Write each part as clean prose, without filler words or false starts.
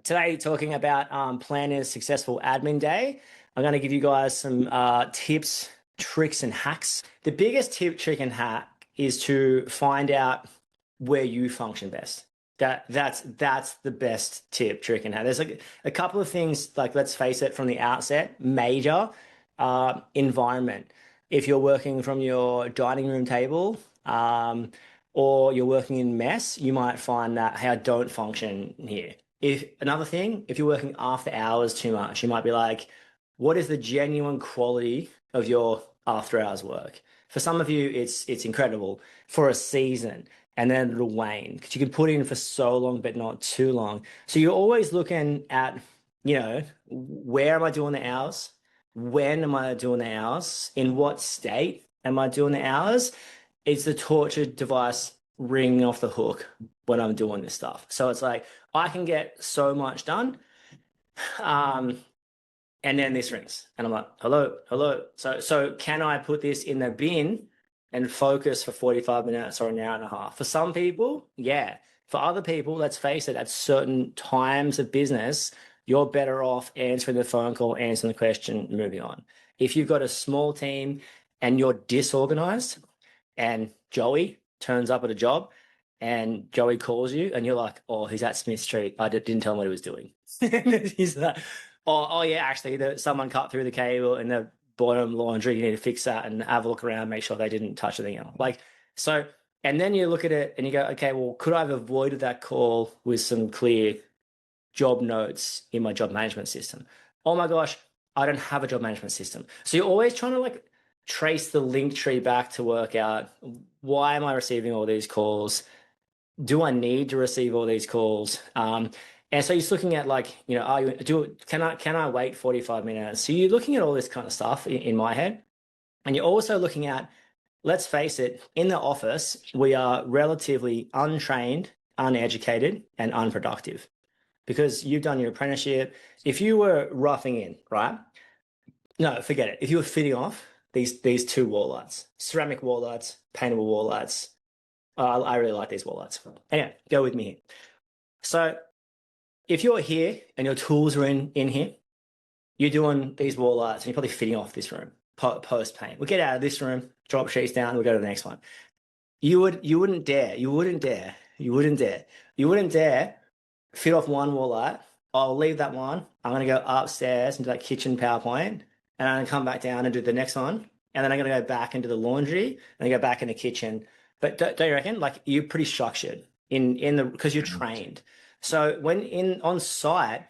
Today, talking about planning a successful admin day. I'm going to give you guys some tips, tricks, and hacks. The biggest tip, trick, and hack is to find out where you function best. That's the best tip, trick, and hack. There's like a couple of things, like let's face it, from the outset, major environment. If you're working from your dining room table, or you're working in mess, you might find that, hey, I don't function here. If another thing, if you're working after hours too much, you might be like, what is the genuine quality of your after hours work? For some of you, it's incredible for a season, and then it'll wane because you can put in for so long, but not too long. So you're always looking at, where am I doing the hours? When am I doing the hours? In what state am I doing the hours? It's the torture device ringing off the hook when I'm doing this stuff. So it's like, I can get so much done. And then this rings and I'm like, hello, hello. So can I put this in the bin and focus for 45 minutes or an hour and a half? For some people, yeah. For other people, let's face it, at certain times of business, you're better off answering the phone call, answering the question, moving on. If you've got a small team and you're disorganized and Joey turns up at a job and Joey calls you and you're like, oh, he's at Smith Street. I didn't tell him what he was doing. He's like, oh yeah, actually, someone cut through the cable in the bottom laundry. You need to fix that and have a look around, make sure they didn't touch anything else. Like, so, and then you look at it and you go, okay, well, could I have avoided that call with some clear job notes in my job management system? Oh my gosh, I don't have a job management system. So you're always trying to like trace the link tree back to work out, why am I receiving all these calls? Do I need to receive all these calls? And so you're looking at like, can I wait 45 minutes? So you're looking at all this kind of stuff in my head. And you're also looking at, let's face it, in the office, we are relatively untrained, uneducated, and unproductive because you've done your apprenticeship. If you were roughing in, right? No, forget it. If you were fitting off these two wall lights, ceramic wall lights, paintable wall lights, I really like these wall lights. Anyway, go with me here. So if you're here and your tools are in here, you're doing these wall lights and you're probably fitting off this room post paint. We'll get out of this room, drop sheets down, we'll go to the next one. You wouldn't dare fit off one wall light. I'll leave that one. I'm going to go upstairs into that kitchen PowerPoint and I'm going to come back down and do the next one. And then I'm going to go back into the laundry and go back in the kitchen. But don't you reckon? Like, you're pretty structured because you're trained. So when on site,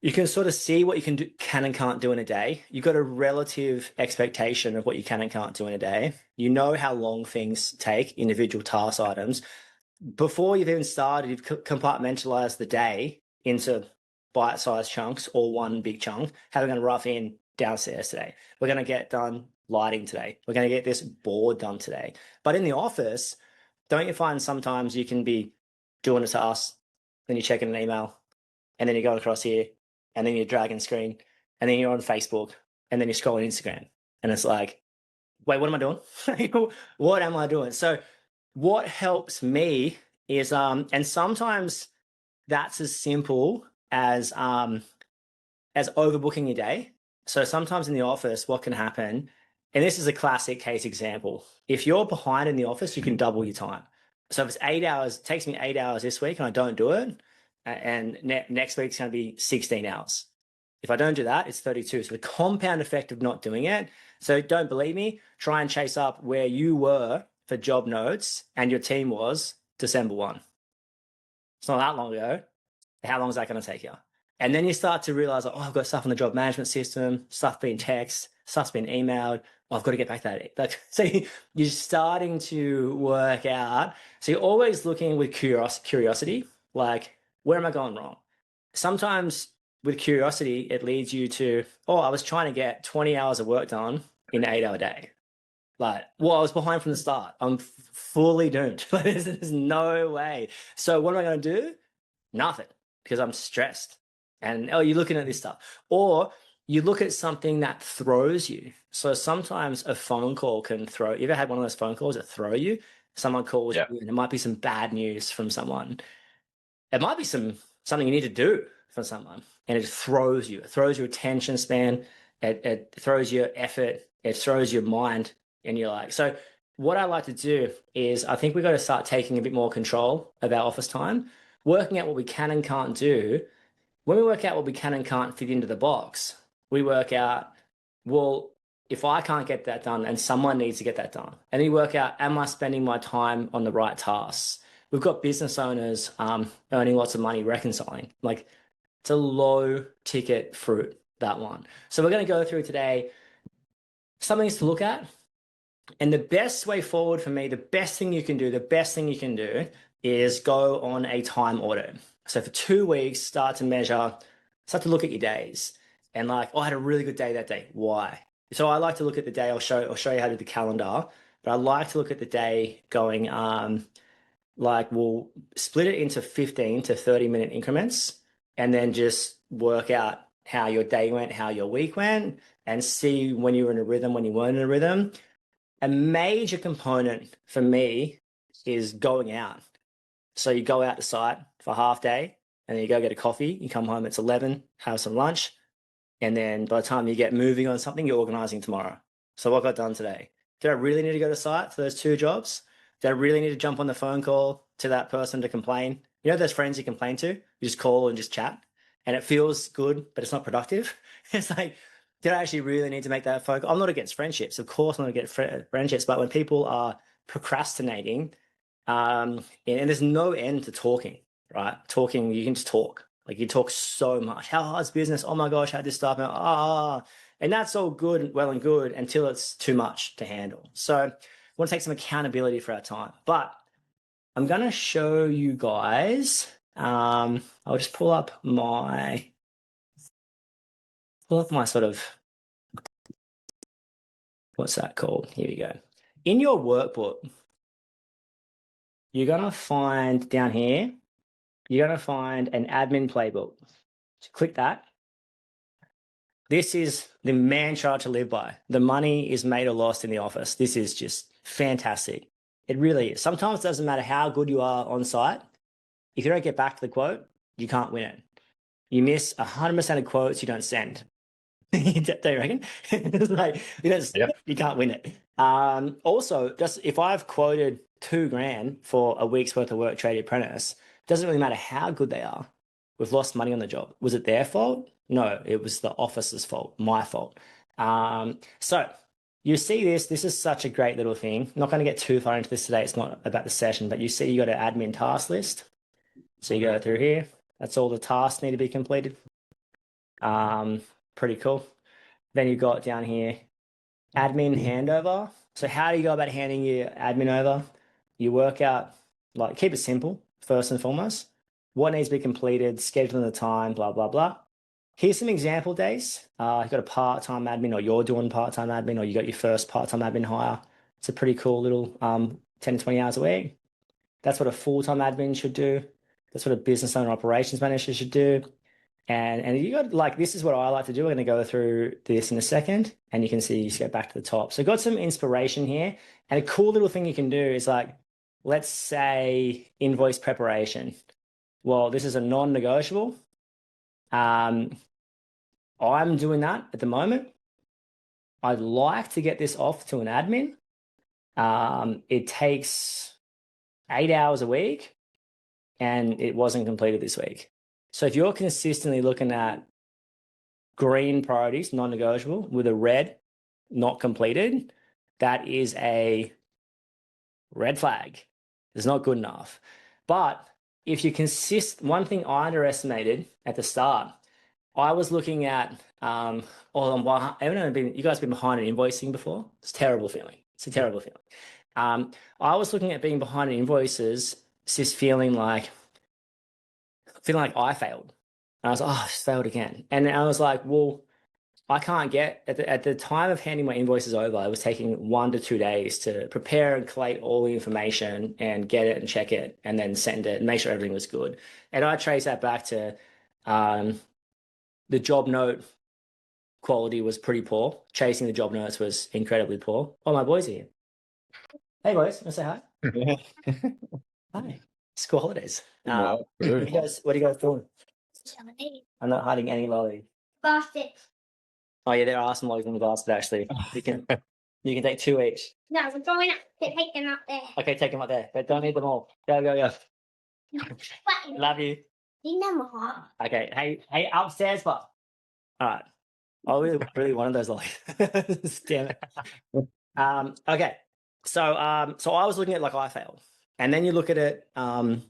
you can sort of see what you can and can't do in a day. You've got a relative expectation of what you can and can't do in a day. You know how long things take, individual task items. Before you've even started, you've compartmentalized the day into bite-sized chunks or one big chunk. How are we going to rough in downstairs today? We're going to get done lighting today. We're going to get this board done today. But in the office, don't you find sometimes you can be doing a task, then you're checking an email, and then you go across here, and then you're dragging screen, and then you're on Facebook, and then you're scrolling Instagram. And it's like, wait, what am I doing? What am I doing? So what helps me is, and sometimes that's as simple as overbooking your day. So sometimes in the office, what can happen, and this is a classic case example. If you're behind in the office, you can double your time. So if it's 8 hours, it takes me 8 hours this week and I don't do it, and next week's going to be 16 hours. If I don't do that, it's 32. So the compound effect of not doing it. So don't believe me, try and chase up where you were for job notes and your team was December 1. It's not that long ago. How long is that going to take you? And then you start to realize, oh, I've got stuff in the job management system, stuff being text, stuff's been emailed. Oh, I've got to get back to that. So you're starting to work out. So you're always looking with curiosity, like, where am I going wrong? Sometimes with curiosity, it leads you to, oh, I was trying to get 20 hours of work done in an 8-hour day. Like, well, I was behind from the start. I'm fully doomed. There's no way. So what am I going to do? Nothing, because I'm stressed. And you're looking at this stuff. Or you look at something that throws you. So sometimes a phone call can throw. You ever had one of those phone calls that throw you? Someone calls you and there might be some bad news from someone. It might be some something you need to do for someone, and it just throws you. It throws your attention span. It throws your effort. It throws your mind, and you're like, so what I like to do is I think we've got to start taking a bit more control of our office time, working out what we can and can't do. When we work out what we can and can't fit into the box, we work out, well, if I can't get that done and someone needs to get that done, and then you work out, am I spending my time on the right tasks? We've got business owners earning lots of money reconciling. Like, it's a low ticket fruit, that one. So we're going to go through today some things to look at. And the best way forward for me, the best thing you can do is go on a time audit. So for 2 weeks, start to look at your days. And like, oh, I had a really good day that day. Why? So I like to look at the day. I'll show you how to do the calendar. But I like to look at the day going, like we'll split it into 15 to 30-minute increments, and then just work out how your day went, how your week went, and see when you were in a rhythm, when you weren't in a rhythm. A major component for me is going out. So you go out to site for half day, and then you go get a coffee. You come home, it's 11, have some lunch. And then by the time you get moving on something, you're organizing tomorrow. So what got done today? Did I really need to go to site for those 2 jobs? Did I really need to jump on the phone call to that person to complain? You know those friends you complain to? You just call and just chat, and it feels good, but it's not productive. It's like, did I actually really need to make that phone call? I'm not against friendships. Of course, I'm not against friendships, but when people are procrastinating, and there's no end to talking, right? Talking, you can just talk. Like, you talk so much. How hard's business? Oh my gosh, I had this stuff. And that's all good, well and good, until it's too much to handle. So I want to take some accountability for our time. But I'm going to show you guys. I'll just pull up my sort of, what's that called? Here we go. In your workbook, you're going to find down here, you're going to find an admin playbook. So click that. This is the mantra to live by. The money is made or lost in the office. This is just fantastic. It really is. Sometimes it doesn't matter how good you are on site. If you don't get back to the quote, you can't win it. You miss 100% of quotes you don't send. Don't you reckon? It's like, you can't win it. Also, just if I've quoted $2,000 for a week's worth of work trade apprentice, doesn't really matter how good they are. We've lost money on the job. Was it their fault? No, it was the officer's fault, my fault. So you see this is such a great little thing. I'm not going to get too far into this today. It's not about the session, but you see you got an admin task list. So you go through here. That's all the tasks need to be completed. Pretty cool. Then you've got down here, admin handover. So how do you go about handing your admin over? You work out, like, keep it simple, first and foremost. What needs to be completed, scheduling the time, blah, blah, blah. Here's some example days. You've got a part-time admin, or you're doing part-time admin, or you got your first part-time admin hire. It's a pretty cool little 10 to 20 hours a week. That's what a full-time admin should do. That's what a business owner operations manager should do. And you got, like, this is what I like to do. We're going to go through this in a second, and you can see you just get back to the top. So got some inspiration here, and a cool little thing you can do is, like, let's say invoice preparation. Well, this is a non-negotiable. I'm doing that at the moment. I'd like to get this off to an admin. It takes 8 hours a week, and it wasn't completed this week. So if you're consistently looking at green priorities, non-negotiable, with a red, not completed, that is a red flag. It's not good enough. But if you one thing I underestimated at the start, I was looking at, you guys been behind an invoicing before? It's a terrible feeling. It's a terrible feeling. I was looking at being behind in invoices, just feeling like I failed. And I was like, oh, I just failed again. And I was like, well, I can't get, at the time of handing my invoices over, it was taking 1 to 2 days to prepare and collate all the information and get it and check it and then send it and make sure everything was good. And I trace that back to the job note quality was pretty poor. Chasing the job notes was incredibly poor. Oh, my boys are here. Hey, boys. Want to say hi? Hi. School holidays. Wow, What are you guys doing? I'm not hiding any lolly. Basket. Oh yeah, there are some lollies in the basket actually. You can take 2 each. No, we're going up to take them up there. Okay, take them up there, but don't eat them all. Go. Love you. Need them all. Okay, hey, upstairs, but all right. I really wanted those lollies. Damn it. Okay, so I was looking at like I failed, and then you look at it, and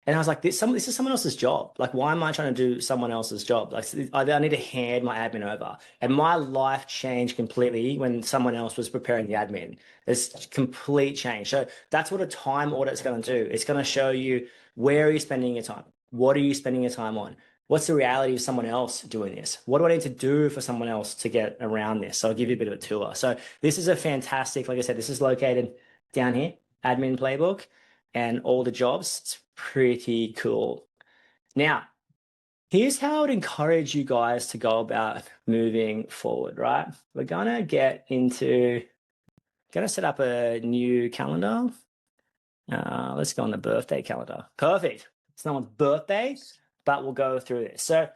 I was like, this is someone else's job. Like, why am I trying to do someone else's job? Like, I need to hand my admin over, and my life changed completely when someone else was preparing the admin. It's complete change. So that's what a time audit is going to do. It's going to show you where are you spending your time, what are you spending your time on. What's the reality of someone else doing this? What do I need to do for someone else to get around this? So I'll give you a bit of a tour. So this is a fantastic, like I said, this is located down here, admin playbook, and all the jobs. It's pretty cool. Now, here's how I would encourage you guys to go about moving forward, right? We're going to set up a new calendar. Let's go on the birthday calendar. Perfect. It's no one's birthday, but we'll go through this. So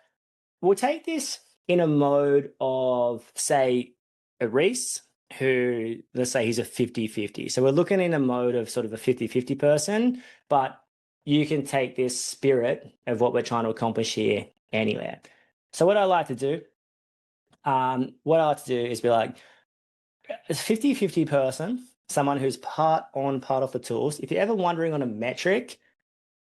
we'll take this in a mode of, say, a Reese, who, let's say he's a 50-50. So we're looking in a mode of sort of a 50-50 person, but you can take this spirit of what we're trying to accomplish here anywhere. So what I like to do is be like, a 50-50 person, someone who's part on, part off the tools. If you're ever wondering on a metric,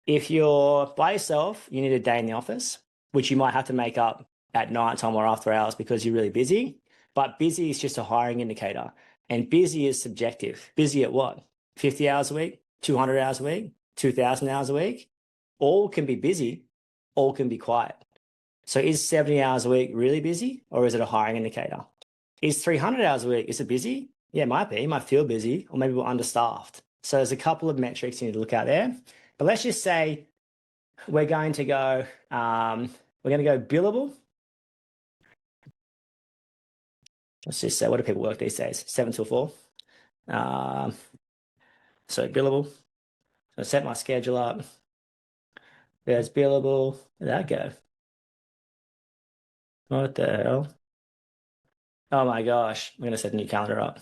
if you're by yourself, you need a day in the office, which you might have to make up at night time or after hours because you're really busy. But busy is just a hiring indicator. And busy is subjective. Busy at what? 50 hours a week, 200 hours a week, 2,000 hours a week? All can be busy, all can be quiet. So is 70 hours a week really busy, or is it a hiring indicator? Is 300 hours a week, is it busy? Yeah, it might be. It might feel busy, or maybe we're understaffed. So there's a couple of metrics you need to look at there. But let's just say we're going to go billable. Let's just say, what do people work these days? 7 till 4. So billable. So set my schedule up. There's billable. Where'd that go? What the hell? Oh my gosh. I'm going to set a new calendar up.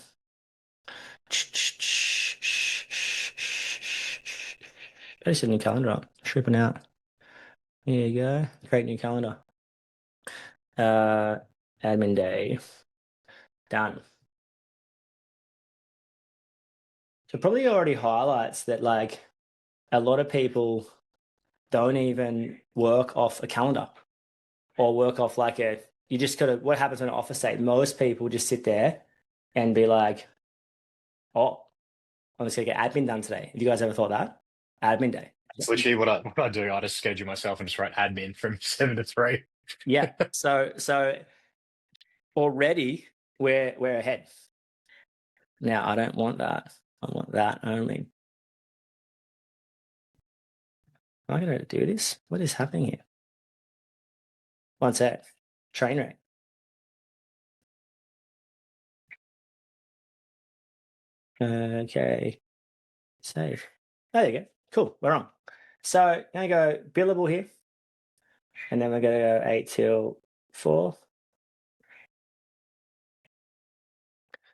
I just set a new calendar up. Tripping out. Here you go. Create new calendar. Admin day. Done. So probably already highlights that like a lot of people don't even work off a calendar or work off like you just got to, what happens on an office date? Most people just sit there and be like, oh, I'm just going to get admin done today. Have you guys ever thought that? Admin day. That's literally what I do. I just schedule myself and just write admin from 7 to 3. Yeah. So already we're ahead. Now I don't want that. I want that only. Am I going to do this? What is happening here? One sec. Train wreck. Okay. Save. Oh, there you go. Cool. We're on. So I'm going to go billable here. And then we're going to go 8 till 4.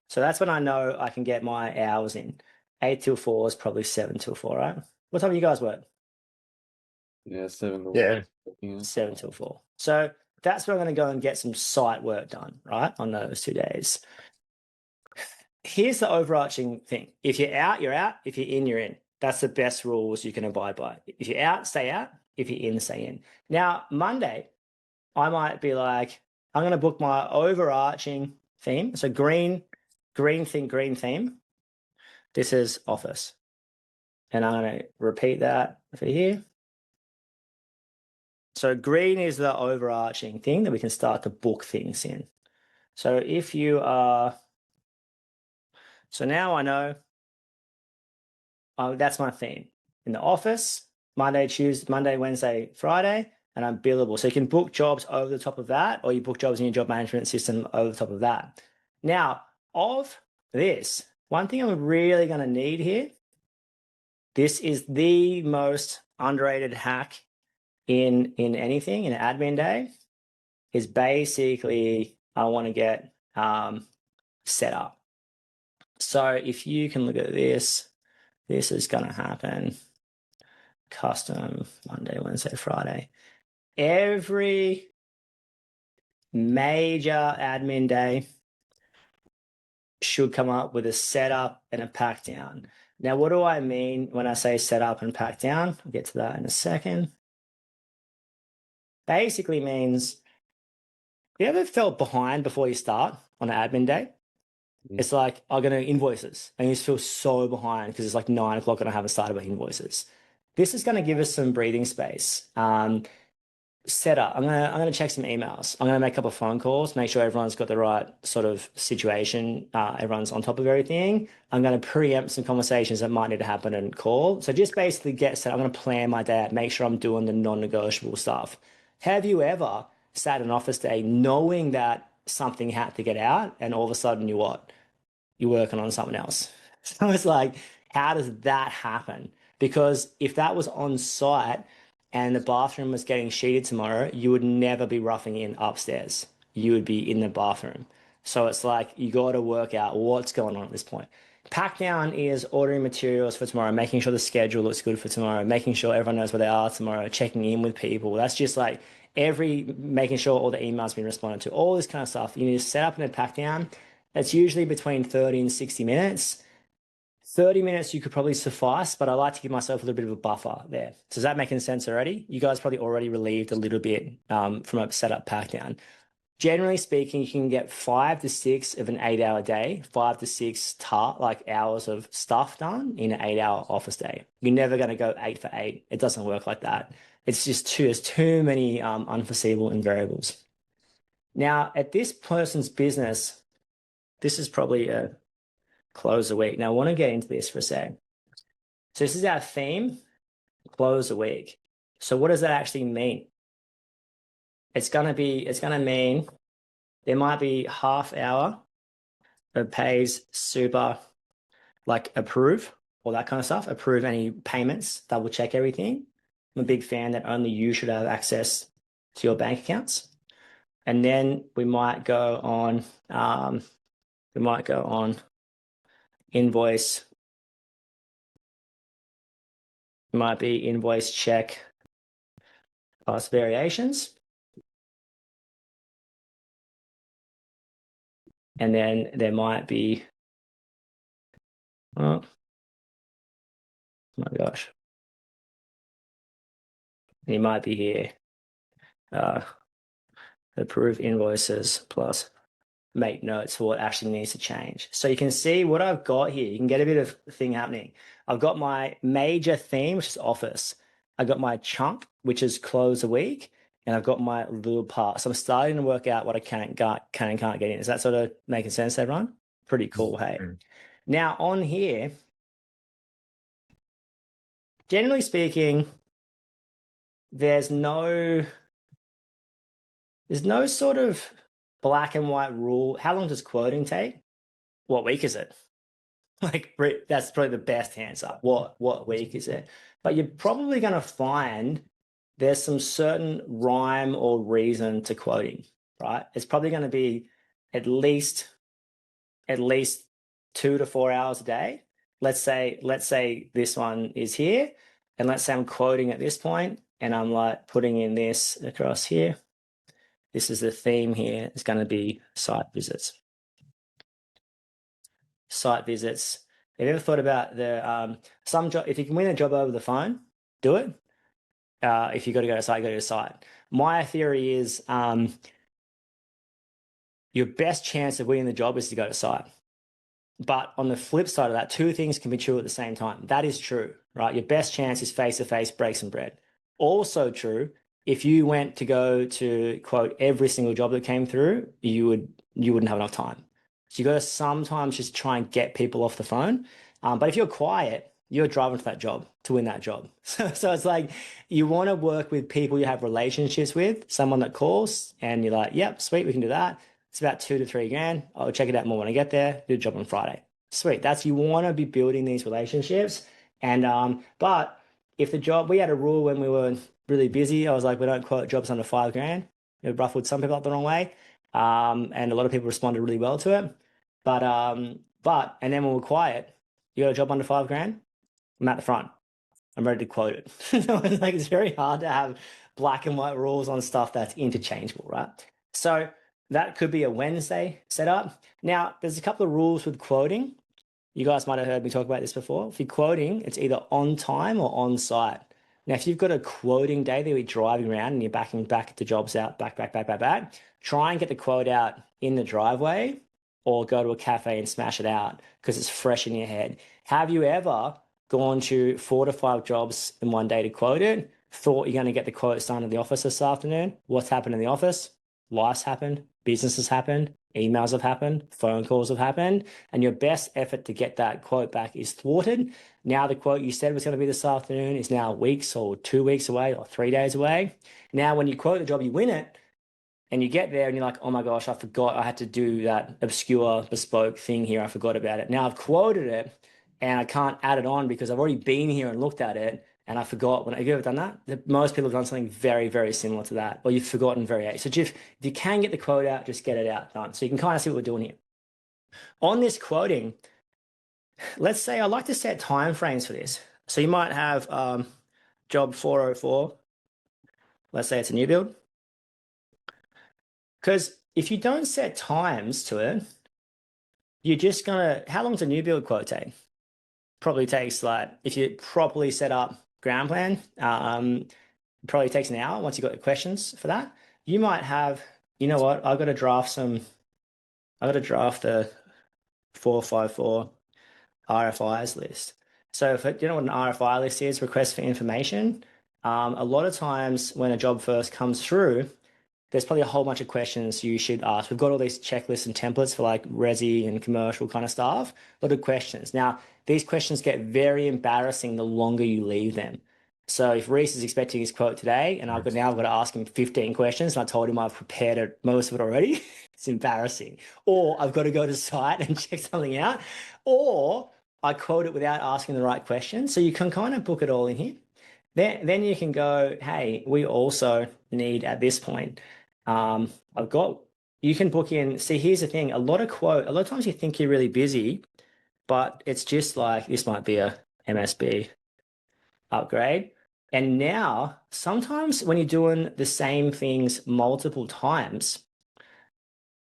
So that's when I know I can get my hours in. 8 till 4 is probably 7 till 4, right? What time do you guys work? Yeah, 7 to Yeah. 7 till 4. So that's where I'm going to go and get some site work done, right, on those 2 days. Here's the overarching thing. If you're out, you're out. If you're in, you're in. That's the best rules you can abide by. If you're out, stay out. If you're in, stay in. Now, Monday, I might be like, I'm going to book my overarching theme. So green theme. This is office. And I'm going to repeat that for here. So green is the overarching thing that we can start to book things in. So if you are, so now I know that's my theme. In the office, Monday, Wednesday, Friday, and I'm billable. So you can book jobs over the top of that, or you book jobs in your job management system over the top of that. Now, of this, one thing I'm really going to need here, this is the most underrated hack in anything in admin day is basically I want to get set up. So if you can look at this is going to happen. Custom Monday, Wednesday, Friday. Every major admin day should come up with a setup and a pack down. Now, what do I mean when I say setup and pack down? I'll get to that in a second. Basically means, you ever felt behind before you start on an admin day? It's like, I'm going to invoices, and you just feel so behind because it's like 9 o'clock and I haven't started with invoices. This is going to give us some breathing space. Setup. I'm gonna check some emails. I'm gonna make a couple of phone calls, make sure everyone's got the right sort of situation. Everyone's on top of everything. I'm gonna preempt some conversations that might need to happen and call. So just basically get set. I'm gonna plan my day, make sure I'm doing the non-negotiable stuff. Have you ever sat in an office day knowing that something had to get out, and all of a sudden you're working on something else? So it's like, how does that happen? Because if that was on site and the bathroom was getting sheeted tomorrow, you would never be roughing in upstairs. You would be in the bathroom. So it's like, you got to work out what's going on at this point. Pack down is ordering materials for tomorrow, making sure the schedule looks good for tomorrow, making sure everyone knows where they are tomorrow, checking in with people. That's just like making sure all the emails been responded to, all this kind of stuff. You need to set up and then pack down. It's usually between 30 and 60 minutes. 30 minutes you could probably suffice, but I like to give myself a little bit of a buffer there. So is that making sense already? You guys probably already relieved a little bit from a setup pack down. Generally speaking, you can get 5 to 6 of an 8-hour day, 5 to 6 hours of stuff done in an 8-hour office day. You're never going to go 8 for 8. It doesn't work like that. It's just there's too many unforeseeable and variables. Now, at this person's business, this is probably a close the week. Now I want to get into this for a sec. So this is our theme, close the week. So what does that actually mean? It's going to mean there might be half hour of pays super, like approve, all that kind of stuff, approve any payments, double check everything. I'm a big fan that only you should have access to your bank accounts. And then we might go on invoice. It might be invoice check plus variations. And then there might be, oh my gosh. You might be here, approve invoices plus make notes for what actually needs to change. So you can see what I've got here. You can get a bit of thing happening. I've got my major theme, which is office. I've got my chunk, which is close a week. And I've got my little part. So I'm starting to work out what I can and can't get in. Is that sort of making sense to everyone? Pretty cool, hey? Mm-hmm. Now on here, generally speaking, there's no sort of black and white rule. How long does quoting take? What week is it? Like, that's probably the best answer. What week is it? But you're probably going to find there's some certain rhyme or reason to quoting, right? It's probably going to be at least 2 to 4 hours a day. Let's say this one is here, and let's say I'm quoting at this point, and I'm like putting in this across here. This is the theme here. It's going to be site visits. Site visits. Have you ever thought about the some job? If you can win a job over the phone, do it. If you got to go to site, go to site. My theory is your best chance of winning the job is to go to site. But on the flip side of that, 2 things can be true at the same time. That is true, right? Your best chance is face-to-face, break some bread. Also true, if you went to go to quote every single job that came through, you wouldn't have enough time. So you got to sometimes just try and get people off the phone. But if you're quiet, you're driving to that job to win that job. So it's like you want to work with people you have relationships with, someone that calls and you're like, yep, sweet, we can do that. It's about 2 to 3 grand. I'll check it out more when I get there. Do the job on Friday. Sweet. You want to be building these relationships. And but if the job, we had a rule when we were really busy. I was like, we don't quote jobs under $5,000. It ruffled some people up the wrong way. And a lot of people responded really well to it. And then when we're quiet, you got a job under $5,000, I'm at the front. I'm ready to quote it. Like, it's very hard to have black and white rules on stuff that's interchangeable, right? So that could be a Wednesday setup. Now, there's a couple of rules with quoting. You guys might have heard me talk about this before. If you're quoting, it's either on time or on site. Now, if you've got a quoting day that you're driving around and you're backing back the jobs out, back, try and get the quote out in the driveway or go to a cafe and smash it out because it's fresh in your head. Have you ever gone to 4 to 5 jobs in one day to quote it, thought you're going to get the quotes done in the office this afternoon? What's happened in the office? Life's happened, business has happened, emails have happened, phone calls have happened, and your best effort to get that quote back is thwarted. Now the quote you said was going to be this afternoon is now weeks or 2 weeks away or 3 days away. Now when you quote the job, you win it, and you get there and you're like, oh my gosh, I forgot I had to do that obscure bespoke thing here. I forgot about it. Now I've quoted it and I can't add it on because I've already been here and looked at it and I forgot. Have you ever done that? Most people have done something very, very similar to that, or you've forgotten so if you can get the quote out, just get it out done. So you can kind of see what we're doing here. On this quoting, let's say I like to set timeframes for this. So you might have job 404. Let's say it's a new build. Because if you don't set times to it, you're just gonna, how long does a new build quote take? Probably takes, like, if you properly set up ground plan, probably takes an hour once you've got the questions for that. You might have, you know what, I've got to draft the 454 RFIs list. So if you know what an RFI list is, request for information, a lot of times when a job first comes through, there's probably a whole bunch of questions you should ask. We've got all these checklists and templates for like resi and commercial kind of stuff. A lot of questions. Now, these questions get very embarrassing the longer you leave them. So if Reese is expecting his quote today and I've got to ask him 15 questions and I told him I've prepared most of it already, it's embarrassing. Or I've got to go to site and check something out. Or I quote it without asking the right questions. So you can kind of book it all in here. Then you can go, hey, we also need at this point, you can book in. See, here's the thing. A lot of times you think you're really busy, but it's just like, this might be a MSB upgrade. And now sometimes when you're doing the same things multiple times,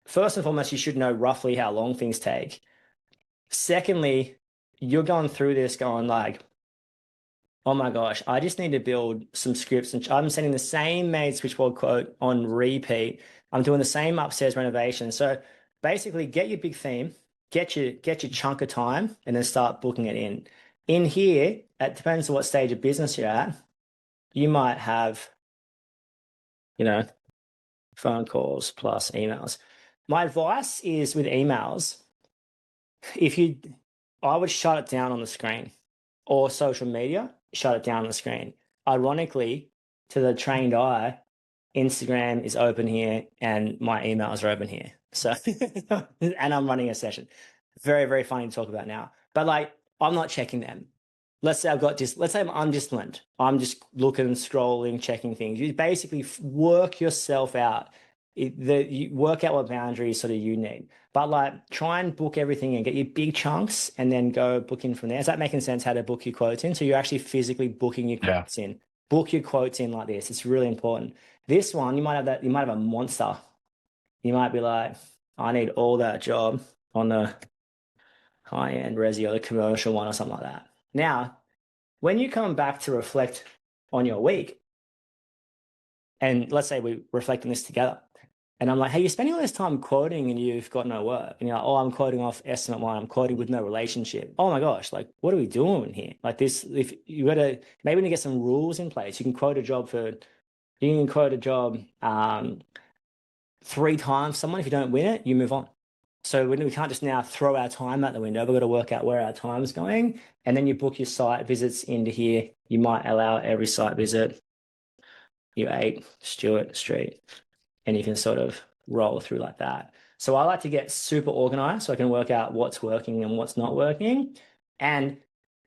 first and foremost, you should know roughly how long things take. Secondly, you're going through this going like, oh my gosh, I just need to build some scripts and I'm sending the same made switchboard quote on repeat. I'm doing the same upstairs renovation. So basically get your big theme, get your chunk of time and then start booking it in. In here, it depends on what stage of business you're at. You might have, phone calls plus emails. My advice is with emails, I would shut it down on the screen, or social media, shut it down on the screen. Ironically, to the trained eye, Instagram is open here and my emails are open here. So, and I'm running a session. Very, very funny to talk about now. But like, I'm not checking them. Let's say I'm undisciplined. I'm just looking, scrolling, checking things. You basically work yourself out. You work out what boundaries sort of you need. But like, try and book everything and get your big chunks and then go book in from there. Is that making sense how to book your quotes in? So you're actually physically booking your quotes in. Book your quotes in like this. It's really important. This one, you might have a monster. You might be like, I need all that job on the high-end resi or the commercial one or something like that. Now, when you come back to reflect on your week, and let's say we reflect on this together, and I'm like, hey, you're spending all this time quoting and you've got no work. And you're like, oh, I'm quoting off estimate one. I'm quoting with no relationship. Oh my gosh, like, what are we doing here? Like this, if you got to, maybe we need to get some rules in place. You can quote a job 3 times someone. If you don't win it, you move on. So we can't just now throw our time out the window. We've got to work out where our time is going. And then you book your site visits into here. You might allow every site visit. U8, Stewart Street. And you can sort of roll through like that. So I like to get super organized so I can work out what's working and what's not working. And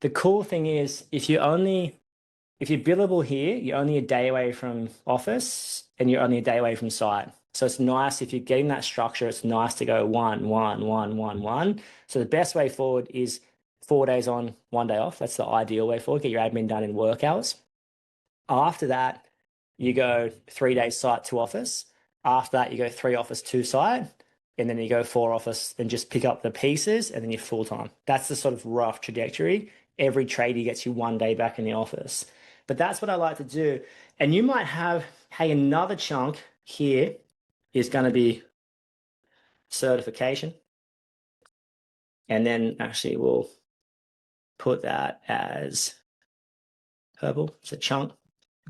the cool thing is, if you only if you're billable here, you're only a day away from office and you're only a day away from site. So it's nice if you're getting that structure, it's nice to go 1, 1, 1, 1, 1. So the best way forward is 4 days on, 1 day off. That's the ideal way forward. Get your admin done in work hours. After that, you go 3 days site to office. After that, you go 3 office, 2 site. And then you go 4 office and just pick up the pieces and then you're full time. That's the sort of rough trajectory. Every tradie gets you 1 day back in the office. But that's what I like to do. And you might have, hey, another chunk here is going to be certification. And then actually we'll put that as purple. It's a chunk.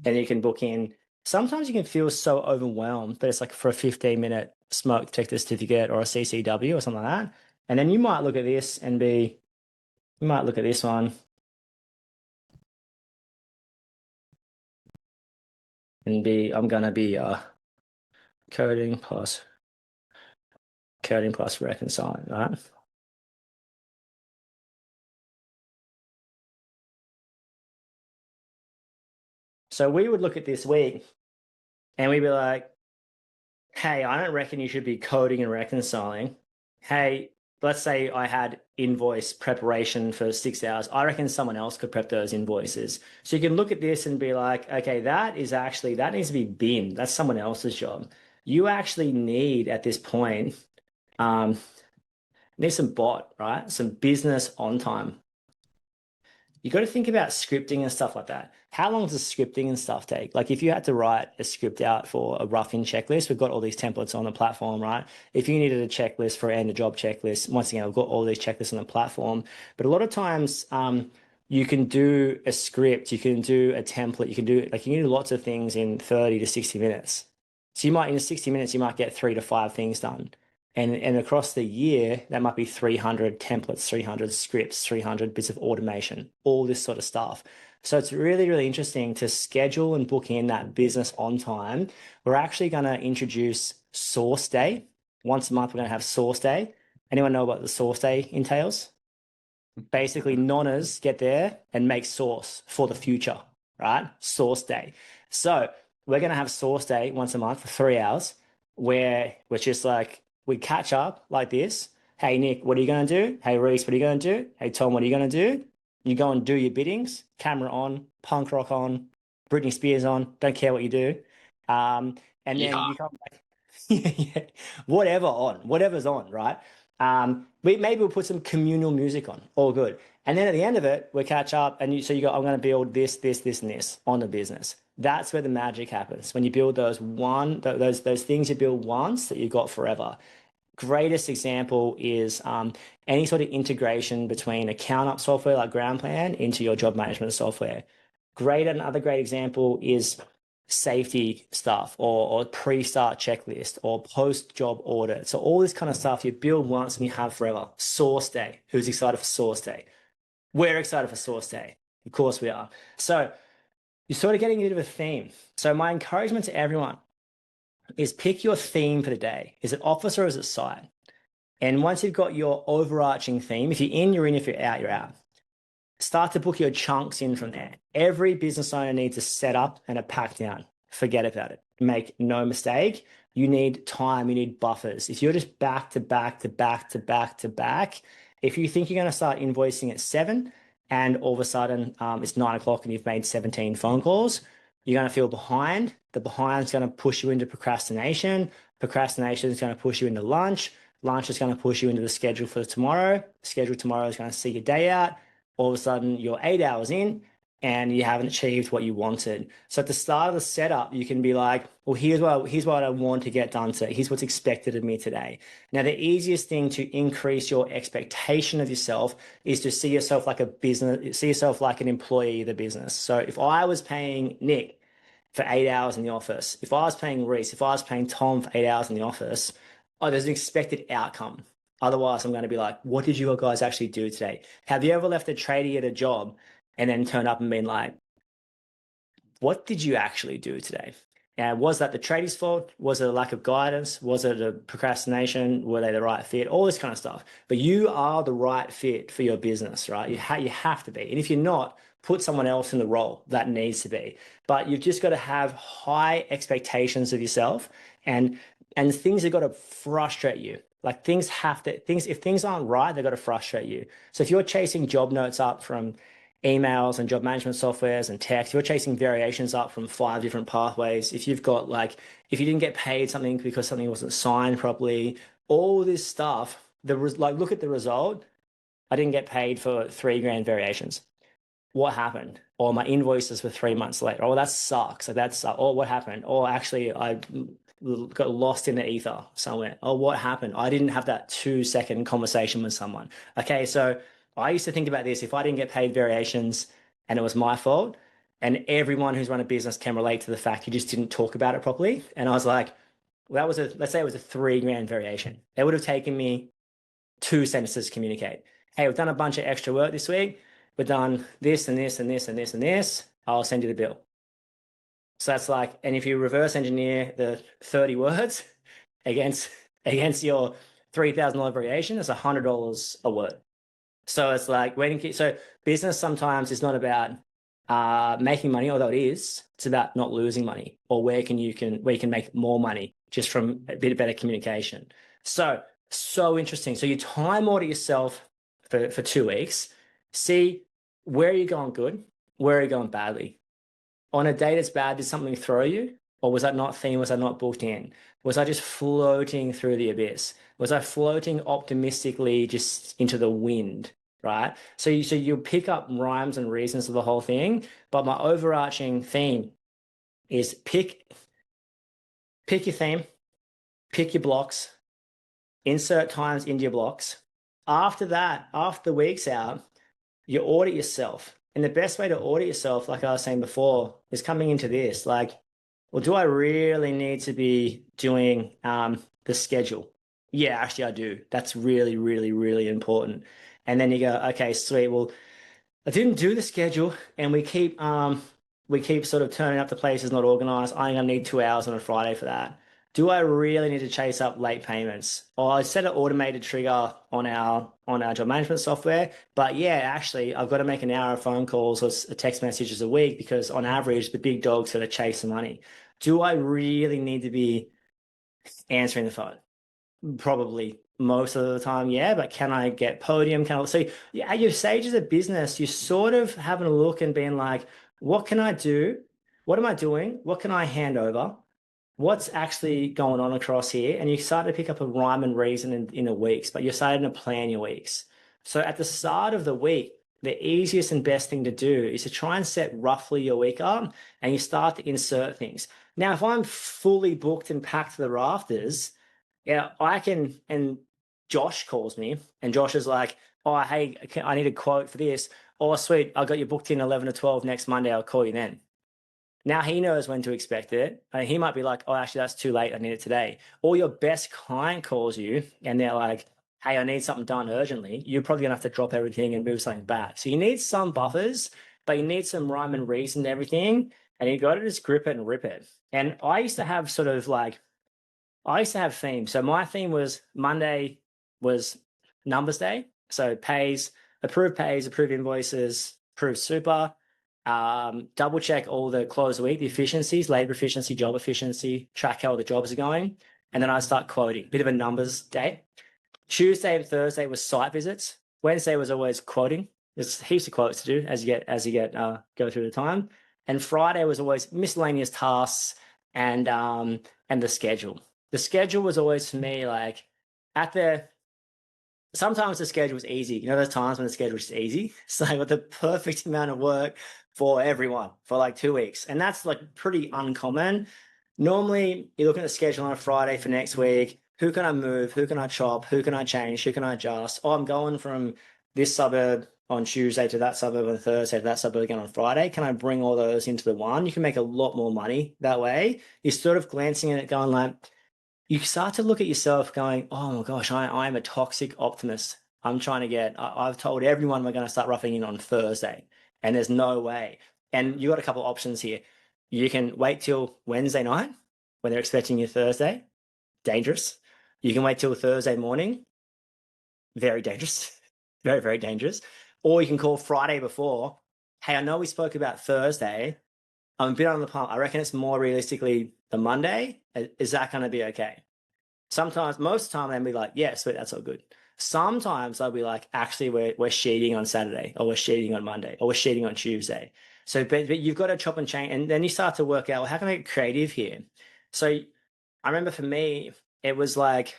And you can book in. Sometimes you can feel so overwhelmed, but it's like for a 15-minute smoke detector certificate or a CCW or something like that. And then you might look at this and be, you might look at this one and be, I'm going to be coding plus reconciling, right? So we would look at this week and we'd be like, hey, I don't reckon you should be coding and reconciling. Hey, let's say I had invoice preparation for 6 hours. I reckon someone else could prep those invoices. So you can look at this and be like, okay, that needs to be bin. That's someone else's job. You actually need at this point, need some bot, right? Some business on time. You got to think about scripting and stuff like that. How long does scripting and stuff take? Like if you had to write a script out for a rough-in checklist, we've got all these templates on the platform, right? If you needed a checklist for end of job checklist, once again, I've got all these checklists on the platform. But a lot of times you can do a script, you can do a template, you can do lots of things in 30 to 60 minutes. So you might, in 60 minutes, you might get 3 to 5 things done. And across the year, that might be 300 templates, 300 scripts, 300 bits of automation, all this sort of stuff. So it's really, really interesting to schedule and book in that business on time. We're actually going to introduce source day. Once a month, we're going to have source day. Anyone know what the source day entails? Basically, nonners get there and make source for the future, right? Source day. So we're going to have source day once a month for 3 hours where we're just like, we catch up like this. Hey, Nick, what are you going to do? Hey, Reese, what are you going to do? Hey, Tom, what are you going to do? You go and do your biddings, camera on, punk rock on, Britney Spears on, don't care what you do. And then you come back, yeah, whatever on, whatever's on, right? Maybe we'll put some communal music on, all good. And then at the end of it, we catch up and so you go, I'm going to build this, this, this, and this on the business. That's where the magic happens. When you build those things you build once that you've got forever. Greatest example is any sort of integration between account up software like Ground Plan into your job management software. Another great example is safety stuff or pre-start checklist or post-job audit. So all this kind of stuff you build once and you have forever. Source day. Who's excited for source day? We're excited for source day. Of course we are. So you're sort of getting a bit of a theme. So my encouragement to everyone is pick your theme for the day. Is it office or is it site? And once you've got your overarching theme, if you're in, you're in. If you're out, you're out. Start to book your chunks in from there. Every business owner needs a setup and a pack down. Forget about it. Make no mistake. You need time. You need buffers. If you're just back to back to back to back to back, if you think you're going to start invoicing at 7 and all of a sudden it's 9 o'clock and you've made 17 phone calls, you're going to feel behind. The behind's going to push you into procrastination. Procrastination is going to push you into lunch. Lunch is going to push you into the schedule for tomorrow. Schedule tomorrow is going to see your day out. All of a sudden, you're 8 hours in and you haven't achieved what you wanted. So at the start of the setup, you can be like, well, here's what I want to get done today. Here's what's expected of me today. Now, the easiest thing to increase your expectation of yourself is to see yourself like a business, see yourself like an employee of the business. So if I was paying Nick for 8 hours in the office, if I was paying Reese, if I was paying Tom for 8 hours in the office, there's an expected outcome. Otherwise, I'm going to be like, what did you guys actually do today? Have you ever left a tradie at a job and then turned up and been like, what did you actually do today? And was that the tradie's fault? Was it a lack of guidance? Was it a procrastination? Were they the right fit? All this kind of stuff. But you are the right fit for your business, right? You have to be. And if you're not, put someone else in the role that needs to be. But you've just got to have high expectations of yourself, and things have got to frustrate you. Like if things aren't right, they've got to frustrate you. So if you're chasing job notes up from emails and job management softwares and text, you're chasing variations up from 5 different pathways. If you've got if you didn't get paid something because something wasn't signed properly, all this stuff, look at the result. I didn't get paid for 3 grand variations. What happened? Or my invoices were 3 months late. Oh, that sucks. Or what happened? Or actually, I got lost in the ether somewhere. Oh, what happened? I didn't have that 2-second conversation with someone. Okay, so I used to think about this. If I didn't get paid variations and it was my fault, and everyone who's run a business can relate to the fact you just didn't talk about it properly. And I was like, well, let's say it was a 3 grand variation. It would have taken me 2 sentences to communicate. Hey, we've done a bunch of extra work this week. We've done this and this and this and this and this. I'll send you the bill. So that's and if you reverse engineer the 30 words against your $3,000 variation, it's $100 a word. So it's so business sometimes is not about making money, although it is. It's about not losing money, or where you can make more money just from a bit better communication. So interesting. So you time audit yourself for 2 weeks. See where are you going good, where are you going badly. On a day that's bad, did something throw you? Or was that not themed? Was I not booked in? Was I just floating through the abyss? Was I floating optimistically just into the wind, right? So you pick up rhymes and reasons of the whole thing, but my overarching theme is pick your theme, pick your blocks, insert times into your blocks. After that, after the week's out, you audit yourself. And the best way to audit yourself, like I was saying before, is coming into this. Well, do I really need to be doing the schedule? Yeah, actually I do. That's really, really, really important. And then you go, okay, sweet. Well, I didn't do the schedule, and we keep sort of turning up to places not organized. I'm gonna need 2 hours on a Friday for that. Do I really need to chase up late payments? Or I set an automated trigger on our job management software, but yeah, actually I've got to make an hour of phone calls or text messages a week because on average the big dog's sort of chase the money. Do I really need to be answering the phone? Probably most of the time, yeah, but can I get podium? So at your stages of business, you're sort of having a look and being like, what can I do? What am I doing? What can I hand over? What's actually going on across here? And you start to pick up a rhyme and reason in the weeks, but you're starting to plan your weeks. So at the start of the week, the easiest and best thing to do is to try and set roughly your week up, and you start to insert things. Now, if I'm fully booked and packed to the rafters, yeah, I can, and Josh calls me, and Josh is like, oh, hey, I need a quote for this. Oh, sweet, I got you booked in 11 to 12 next Monday. I'll call you then. Now he knows when to expect it. He might be like, oh, actually, that's too late. I need it today. Or your best client calls you and they're like, hey, I need something done urgently. You're probably going to have to drop everything and move something back. So you need some buffers, but you need some rhyme and reason to everything. And you got to just grip it and rip it. And I used to have themes. So my theme was Monday was numbers day. So approved invoices, approved super. Double check all the close of the week, the efficiencies, labor efficiency, job efficiency, track how all the jobs are going. And then I start quoting, bit of a numbers day. Tuesday and Thursday was site visits. Wednesday was always quoting. There's heaps of quotes to do as you go through the time. And Friday was always miscellaneous tasks and the schedule. The schedule was always for me sometimes the schedule was easy. You know, there's times when the schedule is easy. It's with the perfect amount of work for everyone for 2 weeks. And that's pretty uncommon. Normally, you're looking at the schedule on a Friday for next week. Who can I move? Who can I chop? Who can I change? Who can I adjust? Oh, I'm going from this suburb on Tuesday to that suburb on Thursday to that suburb again on Friday. Can I bring all those into the one? You can make a lot more money that way. You're sort of glancing at it going you start to look at yourself going, oh my gosh, I am a toxic optimist. I've told everyone we're going to start roughing in on Thursday, and there's no way. And you got a couple of options here. You can wait till Wednesday night when they're expecting you Thursday. Dangerous. You can wait till Thursday morning. Very dangerous. Very, very dangerous. Or you can call Friday before. hey, I know we spoke about Thursday. I'm a bit on the pump. I reckon it's more realistically the Monday. Is that going to be okay? Sometimes, most of the time, they'll be like, yeah, sweet, that's all good. Sometimes I'll be like, actually, we're sheeting on Saturday, or we're sheeting on Monday, or we're sheeting on Tuesday. So, but you've got to chop and change, and then you start to work out, well, how can I get creative here? So I remember for me, it was like,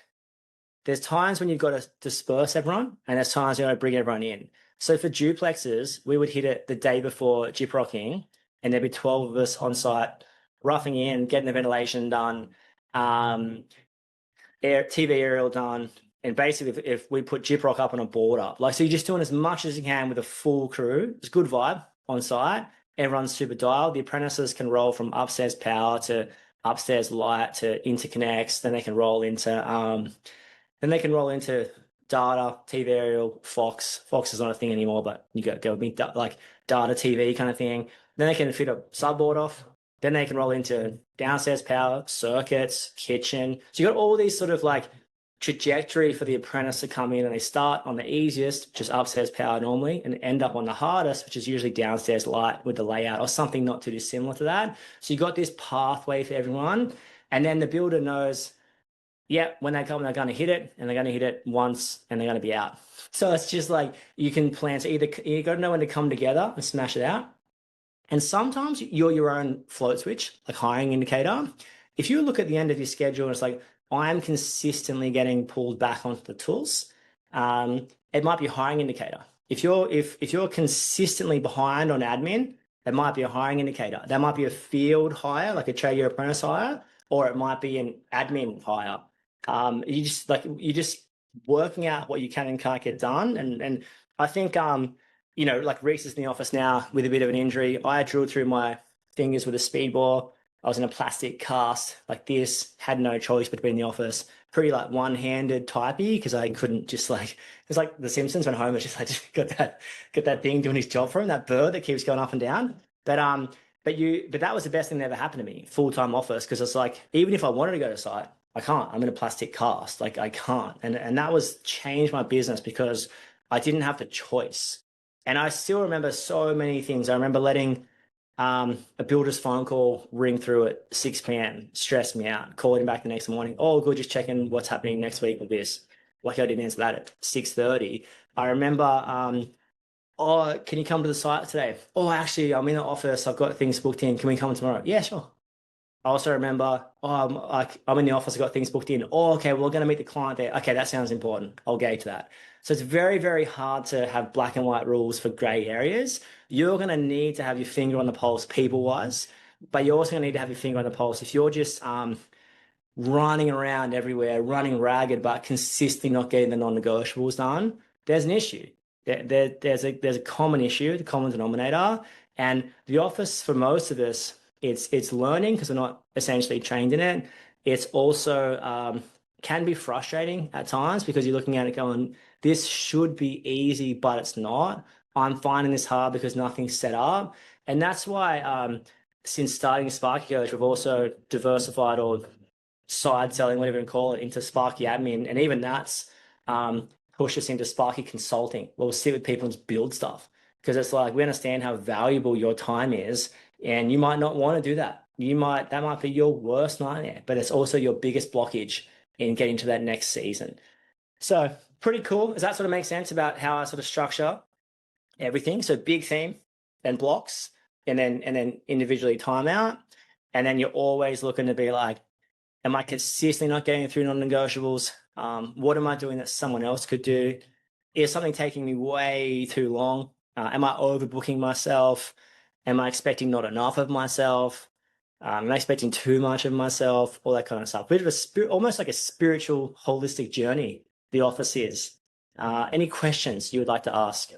there's times when you've got to disperse everyone, and there's times you got to bring everyone in. So for duplexes, we would hit it the day before jip rocking, and there'd be 12 of us on site, roughing in, getting the ventilation done, TV aerial done, and basically if we put jip rock up on a board up, like, so you're just doing as much as you can with a full crew. It's good vibe on site. Everyone's super dialed. The apprentices can roll from upstairs power to upstairs light to interconnects. Then they can roll into data, TV aerial, Fox. Fox is not a thing anymore, but you go with like data TV kind of thing. Then they can fit a subboard off. Then they can roll into downstairs power, circuits, kitchen. So you got all these sort of like trajectory for the apprentice to come in, and they start on the easiest, which is upstairs power normally, and end up on the hardest, which is usually downstairs light with the layout or something not too dissimilar to that. So you got this pathway for everyone. And then the builder knows, yeah, when they come, they're going to hit it, and they're going to hit it once, and they're going to be out. So it's just like you can plan. So either you got to know when to come together and smash it out. And sometimes you're your own float switch, like hiring indicator. If you look at the end of your schedule and it's like, I'm consistently getting pulled back onto the tools, it might be a hiring indicator. If you're consistently behind on admin, it might be a hiring indicator. That might be a field hire, like a trade year apprentice hire, or it might be an admin hire. You're just working out what you can and can't get done. And I think like Reese is in the office now with a bit of an injury. I drilled through my fingers with a speed bore. I was in a plastic cast like this, had no choice but to be in the office. Pretty like one-handed typey, because I couldn't just like, it's like The Simpsons when Homer just got that thing doing his job for him, that bird that keeps going up and down. But that was the best thing that ever happened to me, full-time office, because it's like, even if I wanted to go to site, I can't. I'm in a plastic cast. Like, I can't. And that was changed my business because I didn't have the choice. And I still remember so many things. I remember letting a builder's phone call ring through at 6 p.m. stressed me out. Called him back the next morning. Oh, good, just checking what's happening next week with this. Like, I didn't answer that at 6:30. I remember, oh, can you come to the site today? Oh, actually, I'm in the office. I've got things booked in. Can we come tomorrow? Yeah, sure. I also remember, oh, I'm in the office. I've got things booked in. Oh, okay, we're going to meet the client there. Okay, that sounds important. I'll gauge that. So it's very, very hard to have black and white rules for gray areas. You're going to need to have your finger on the pulse people-wise, but you're also going to need to have your finger on the pulse. If you're just running around everywhere, running ragged, but consistently not getting the non-negotiables done, there's an issue. There's a common issue, the common denominator. And the office, for most of us, it's learning because we're not essentially trained in it. It's also can be frustrating at times because you're looking at it going, this should be easy, but it's not. I'm finding this hard because nothing's set up. And that's why since starting Sparky Coach, we've also diversified or side selling, whatever you call it, into Sparky Admin. And even that's pushed us into Sparky Consulting. We'll sit with people and just build stuff because it's like we understand how valuable your time is. And you might not want to do that. That might be your worst nightmare, but it's also your biggest blockage in getting to that next season. So pretty cool. Does that sort of make sense about how I sort of structure everything? So big theme, then blocks, and then individually timeout. And then you're always looking to be like, am I consistently not getting through non-negotiables? What am I doing that someone else could do? Is something taking me way too long? Am I overbooking myself? Am I expecting not enough of myself? Am I expecting too much of myself? All that kind of stuff. Bit of almost like a spiritual, holistic journey the office is. Any questions you would like to ask?